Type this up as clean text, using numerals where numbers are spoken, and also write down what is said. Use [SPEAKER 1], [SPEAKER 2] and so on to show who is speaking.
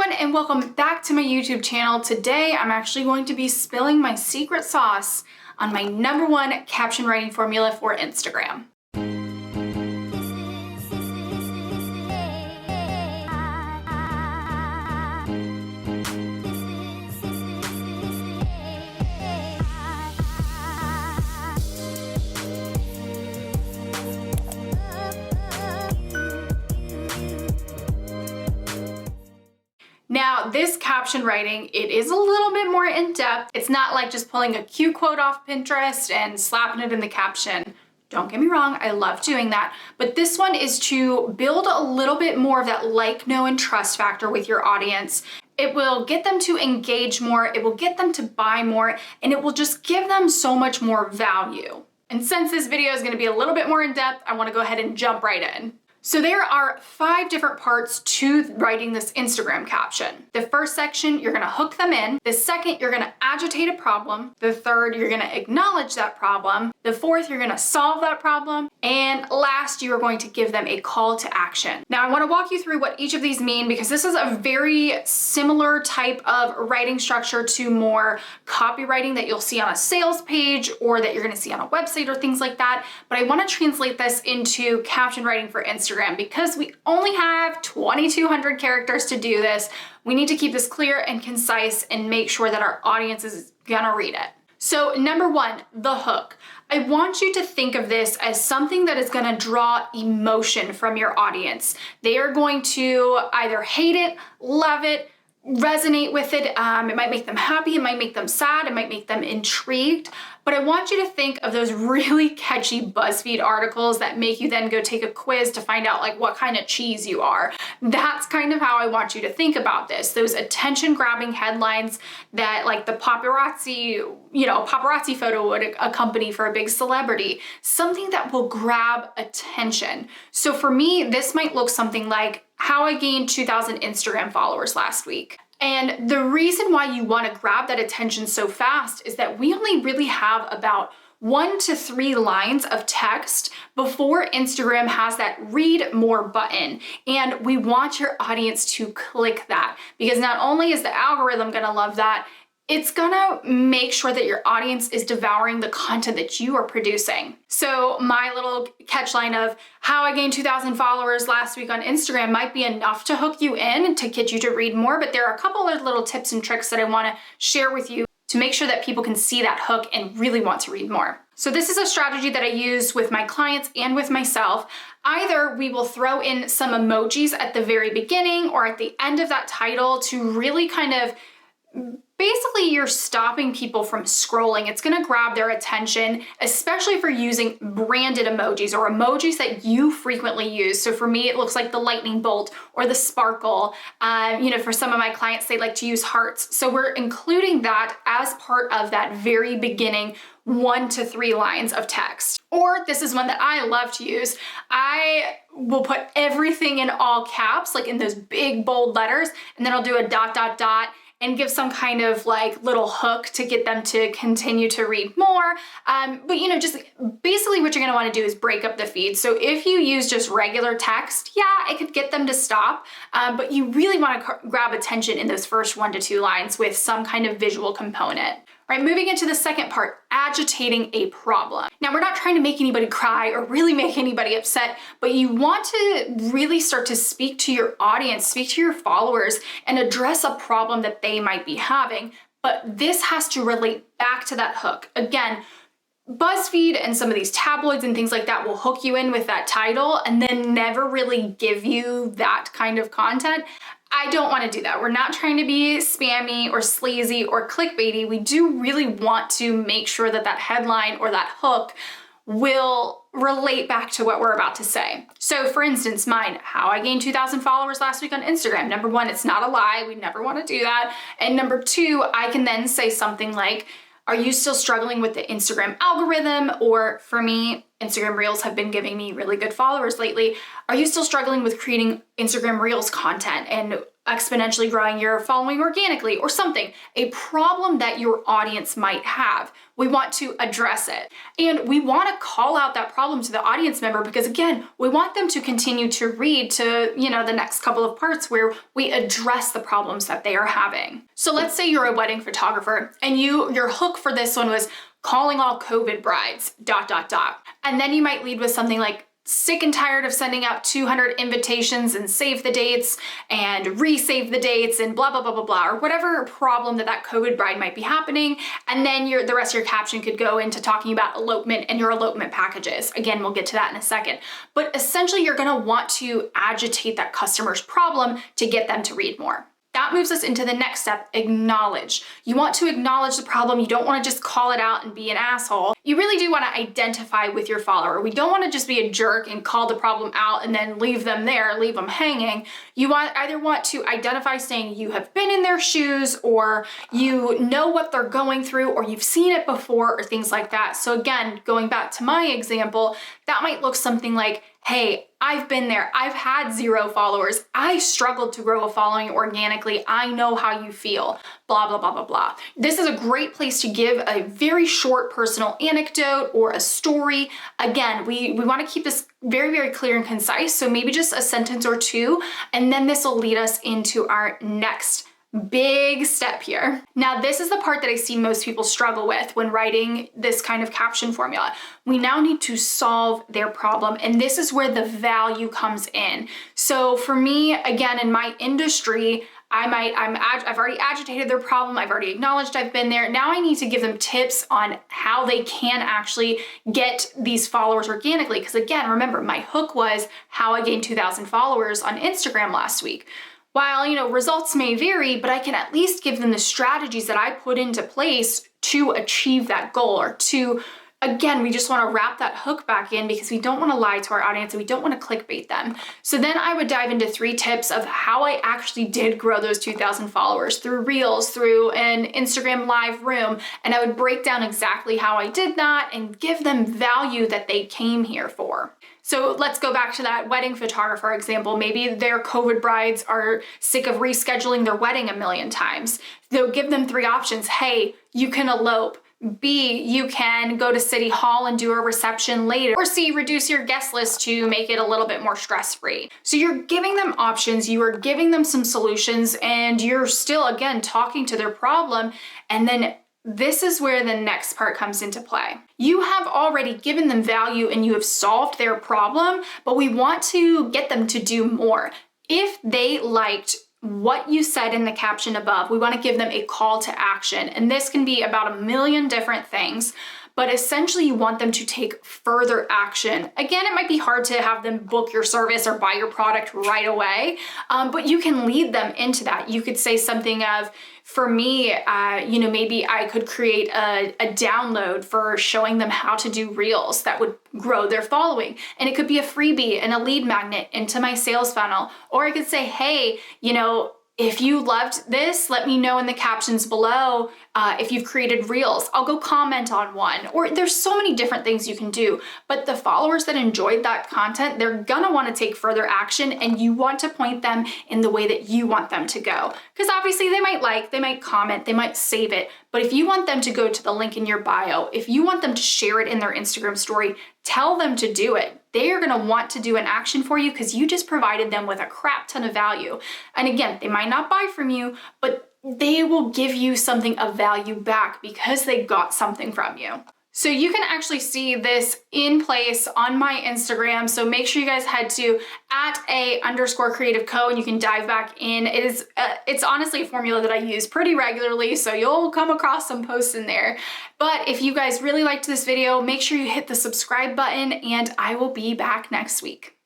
[SPEAKER 1] everyone, and welcome back to my YouTube channel. Today, I'm actually going to be spilling my secret sauce on my #1 caption writing formula for Instagram. Now, this caption writing, it is a little bit more in-depth. It's not like just pulling a cute quote off Pinterest and slapping it in the caption. Don't get me wrong, I love doing that. But this one is to build a little bit more of that like, know, and trust factor with your audience. It will get them to engage more, it will get them to buy more, and it will just give them so much more value. And since this video is gonna be a little bit more in-depth, I wanna go ahead and jump right in. So there are 5 different parts to writing this Instagram caption. The first section, you're gonna hook them in. The second, you're gonna agitate a problem. The third, you're gonna acknowledge that problem. The fourth, you're gonna solve that problem. And last, you are going to give them a call to action. Now, I wanna walk you through what each of these mean because this is a very similar type of writing structure to more copywriting that you'll see on a sales page or that you're gonna see on a website or things like that. But I wanna translate this into caption writing for Instagram because we only have 2,200 characters to do this. We need to keep this clear and concise and make sure that our audience is gonna read it. So #1, the hook. I want you to think of this as something that is gonna draw emotion from your audience. They are going to either hate it, love it, resonate with it. It might make them happy, it might make them sad, it might make them intrigued. But I want you to think of those really catchy BuzzFeed articles that make you then go take a quiz to find out like what kind of cheese you are. That's kind of how I want you to think about this. Those attention grabbing headlines that like the paparazzi, paparazzi photo would accompany for a big celebrity. Something that will grab attention. So for me, this might look something like how I gained 2,000 Instagram followers last week. And the reason why you want to grab that attention so fast is that we only really have about 1 to 3 lines of text before Instagram has that read more button. And we want your audience to click that because not only is the algorithm going to love that, it's gonna make sure that your audience is devouring the content that you are producing. So my little catchline of how I gained 2,000 followers last week on Instagram might be enough to hook you in and to get you to read more, but there are a couple of little tips and tricks that I wanna share with you to make sure that people can see that hook and really want to read more. So this is a strategy that I use with my clients and with myself. Either we will throw in some emojis at the very beginning or at the end of that title to really kind of basically, you're stopping people from scrolling. It's gonna grab their attention, especially if you're using branded emojis or emojis that you frequently use. So for me, it looks like the lightning bolt or the sparkle. For some of my clients, they like to use hearts. So we're including that as part of that very beginning 1 to 3 lines of text. Or this is one that I love to use. I will put everything in all caps, like in those big bold letters, and then I'll do a ... and give some kind of like little hook to get them to continue to read more. But just basically what you're gonna wanna do is break up the feed. So if you use just regular text, yeah, it could get them to stop, but you really wanna grab attention in those first 1 to 2 lines with some kind of visual component. All right, moving into the second part, agitating a problem. Now, we're not trying to make anybody cry or really make anybody upset, but you want to really start to speak to your audience, speak to your followers, and address a problem that they might be having. But this has to relate back to that hook. Again, BuzzFeed and some of these tabloids and things like that will hook you in with that title and then never really give you that kind of content. I don't want to do that. We're not trying to be spammy or sleazy or clickbaity. We do really want to make sure that that headline or that hook will relate back to what we're about to say. So for instance, mine, how I gained 2,000 followers last week on Instagram. #1, it's not a lie. We never want to do that. And #2, I can then say something like, are you still struggling with the Instagram algorithm? Or for me, Instagram Reels have been giving me really good followers lately. Are you still struggling with creating Instagram Reels content? And exponentially growing your following organically or something, a problem that your audience might have. We want to address it. And we want to call out that problem to the audience member because again, we want them to continue to read to, the next couple of parts where we address the problems that they are having. So let's say you're a wedding photographer and your hook for this one was calling all COVID brides, ... And then you might lead with something like, sick and tired of sending out 200 invitations and save the dates and resave the dates and blah, blah, blah, blah, blah, or whatever problem that COVID bride might be happening. And then the rest of your caption could go into talking about elopement and your elopement packages. Again, we'll get to that in a second. But essentially, you're gonna want to agitate that customer's problem to get them to read more. That moves us into the next step, acknowledge. You want to acknowledge the problem. You don't want to just call it out and be an asshole. You really do want to identify with your follower. We don't want to just be a jerk and call the problem out and then leave them there, leave them hanging. You either want to identify saying you have been in their shoes or you know what they're going through or you've seen it before or things like that. So again, going back to my example, that might look something like, hey, I've been there. I've had 0 followers. I struggled to grow a following organically. I know how you feel, blah, blah, blah, blah, blah. This is a great place to give a very short personal anecdote or a story. Again, we want to keep this very, very clear and concise. So maybe just a sentence or two, and then this will lead us into our next big step here. Now, this is the part that I see most people struggle with when writing this kind of caption formula. We now need to solve their problem, and this is where the value comes in. So for me, again, in my industry, I've already agitated their problem. I've already acknowledged I've been there. Now I need to give them tips on how they can actually get these followers organically. Because again, remember, my hook was how I gained 2,000 followers on Instagram last week. While, results may vary, but I can at least give them the strategies that I put into place to achieve that goal or to, again, we just want to wrap that hook back in because we don't want to lie to our audience and we don't want to clickbait them. So then I would dive into 3 tips of how I actually did grow those 2,000 followers through Reels, through an Instagram live room, and I would break down exactly how I did that and give them value that they came here for. So let's go back to that wedding photographer example. Maybe their COVID brides are sick of rescheduling their wedding a million times. They'll give them 3 options. Hey, you can elope. B, you can go to City Hall and do a reception later. Or C, reduce your guest list to make it a little bit more stress-free. So you're giving them options, you are giving them some solutions, and you're still, again, talking to their problem. And then this is where the next part comes into play. You have already given them value and you have solved their problem, but we want to get them to do more. If they liked what you said in the caption above, we want to give them a call to action. And this can be about a million different things, but essentially you want them to take further action. Again, it might be hard to have them book your service or buy your product right away, but you can lead them into that. You could say something of, for me, maybe I could create a download for showing them how to do Reels that would grow their following. And it could be a freebie and a lead magnet into my sales funnel. Or I could say, hey, if you loved this, let me know in the captions below if you've created Reels. I'll go comment on one. Or there's so many different things you can do. But the followers that enjoyed that content, they're gonna want to take further action, and you want to point them in the way that you want them to go. Because obviously they might comment, they might save it. But if you want them to go to the link in your bio, if you want them to share it in their Instagram story, tell them to do it. They are gonna want to do an action for you because you just provided them with a crap ton of value. And again, they might not buy from you, but they will give you something of value back because they got something from you. So you can actually see this in place on my Instagram. So make sure you guys head to @a_creativeco and you can dive back in. It's honestly a formula that I use pretty regularly, so you'll come across some posts in there. But if you guys really liked this video, make sure you hit the subscribe button, and I will be back next week.